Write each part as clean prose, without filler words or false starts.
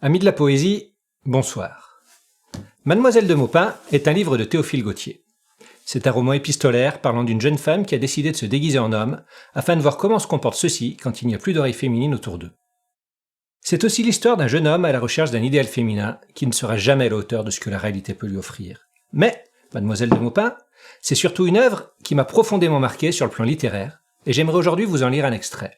Amis de la poésie, bonsoir. Mademoiselle de Maupin est un livre de Théophile Gautier. C'est un roman épistolaire parlant d'une jeune femme qui a décidé de se déguiser en homme afin de voir comment se comportent ceux-ci quand il n'y a plus d'oreilles féminines autour d'eux. C'est aussi l'histoire d'un jeune homme à la recherche d'un idéal féminin qui ne sera jamais à la hauteur de ce que la réalité peut lui offrir. Mais, Mademoiselle de Maupin, c'est surtout une œuvre qui m'a profondément marqué sur le plan littéraire, et j'aimerais aujourd'hui vous en lire un extrait.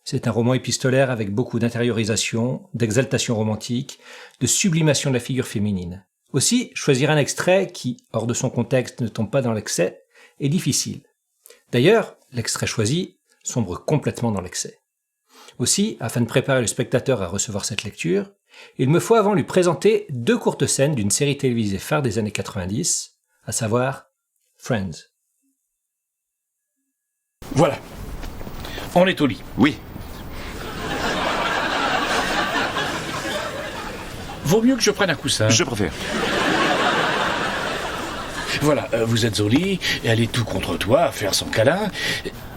C'est un roman épistolaire avec beaucoup d'intériorisation, d'exaltation romantique, de sublimation de la figure féminine. Aussi, choisir un extrait qui, hors de son contexte, ne tombe pas dans l'excès, est difficile. D'ailleurs, l'extrait choisi sombre complètement dans l'excès. Aussi, afin de préparer le spectateur à recevoir cette lecture, il me faut avant lui présenter deux courtes scènes d'une série télévisée phare des années 90, à savoir Friends. Voilà. On est au lit. Oui. Vaut mieux que je prenne un coussin. Je préfère. Voilà, vous êtes au lit, elle est tout contre toi à faire son câlin.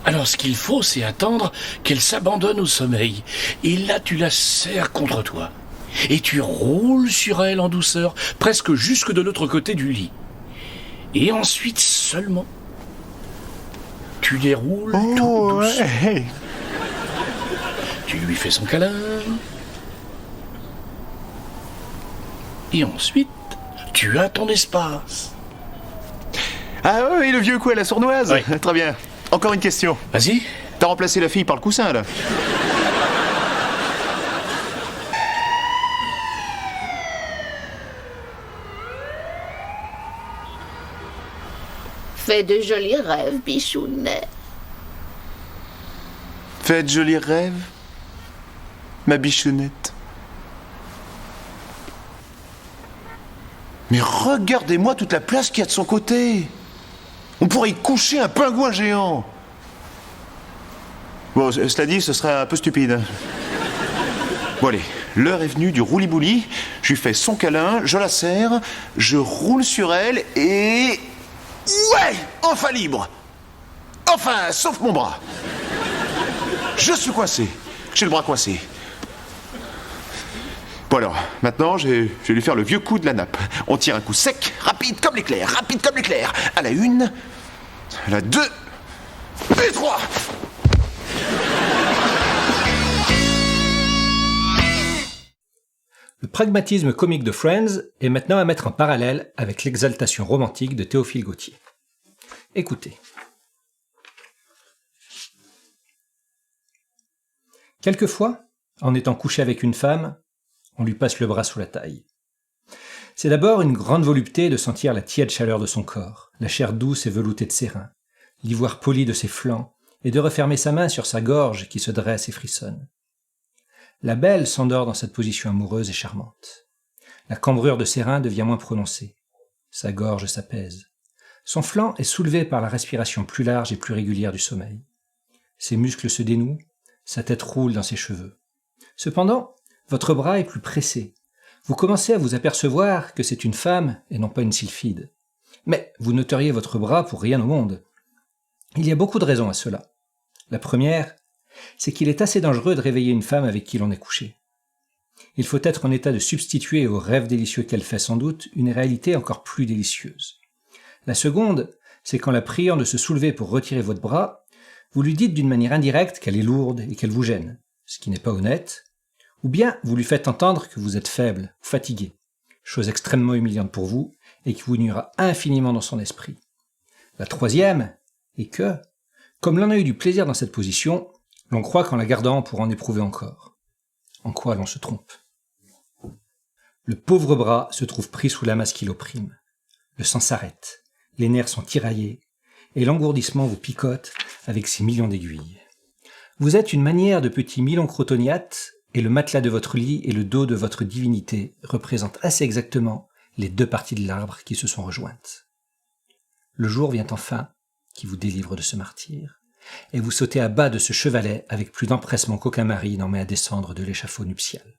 Alors ce qu'il faut, c'est attendre qu'elle s'abandonne au sommeil. Et là, tu la serres contre toi. Et tu roules sur elle en douceur, presque jusque de l'autre côté du lit. Et ensuite seulement, tu déroules tout doucement. Ouais. Tu lui fais son câlin. Et ensuite, tu as ton espace. Ah oui, le vieux coup à la sournoise. Oui. Très bien. Encore une question. Vas-y. T'as remplacé la fille par le coussin, là? Fais de jolis rêves, bichounet. Faites jolis rêves, ma bichounette. Mais regardez-moi toute la place qu'il y a de son côté. On pourrait y coucher un pingouin géant. Bon, cela dit, ce serait un peu stupide. Bon allez, l'heure est venue du rouli-bouli. Je lui fais son câlin, je la serre, je roule sur elle et... Ouais! Enfin libre! Enfin, sauf mon bras. Je suis coincé. J'ai le bras coincé. Bon alors, maintenant, je vais lui faire le vieux coup de la nappe. On tire un coup sec, rapide comme l'éclair, rapide comme l'éclair. À la 1, à la 2, et 3. Le pragmatisme comique de Friends est maintenant à mettre en parallèle avec l'exaltation romantique de Théophile Gautier. Écoutez. Quelquefois, en étant couché avec une femme, on lui passe le bras sous la taille. C'est d'abord une grande volupté de sentir la tiède chaleur de son corps, la chair douce et veloutée de ses reins, l'ivoire poli de ses flancs, et de refermer sa main sur sa gorge qui se dresse et frissonne. La belle s'endort dans cette position amoureuse et charmante. La cambrure de ses reins devient moins prononcée. Sa gorge s'apaise. Son flanc est soulevé par la respiration plus large et plus régulière du sommeil. Ses muscles se dénouent, sa tête roule dans ses cheveux. Cependant, votre bras est plus pressé. Vous commencez à vous apercevoir que c'est une femme et non pas une sylphide. Mais vous noteriez votre bras pour rien au monde. Il y a beaucoup de raisons à cela. La première, c'est qu'il est assez dangereux de réveiller une femme avec qui l'on est couché. Il faut être en état de substituer au rêve délicieux qu'elle fait sans doute une réalité encore plus délicieuse. La seconde, c'est qu'en la priant de se soulever pour retirer votre bras, vous lui dites d'une manière indirecte qu'elle est lourde et qu'elle vous gêne, ce qui n'est pas honnête, ou bien vous lui faites entendre que vous êtes faible, fatigué, chose extrêmement humiliante pour vous et qui vous nuira infiniment dans son esprit. La troisième est que, comme l'on a eu du plaisir dans cette position, l'on croit qu'en la gardant, on pourra en éprouver encore. En quoi l'on se trompe. Le pauvre bras se trouve pris sous la masse qui l'opprime. Le sang s'arrête, les nerfs sont tiraillés, et l'engourdissement vous picote avec ses millions d'aiguilles. Vous êtes une manière de petit Milon Crotoniate, et le matelas de votre lit et le dos de votre divinité représentent assez exactement les deux parties de l'arbre qui se sont rejointes. Le jour vient enfin, qui vous délivre de ce martyre, et vous sautez à bas de ce chevalet avec plus d'empressement qu'aucun mari n'en met à descendre de l'échafaud nuptial.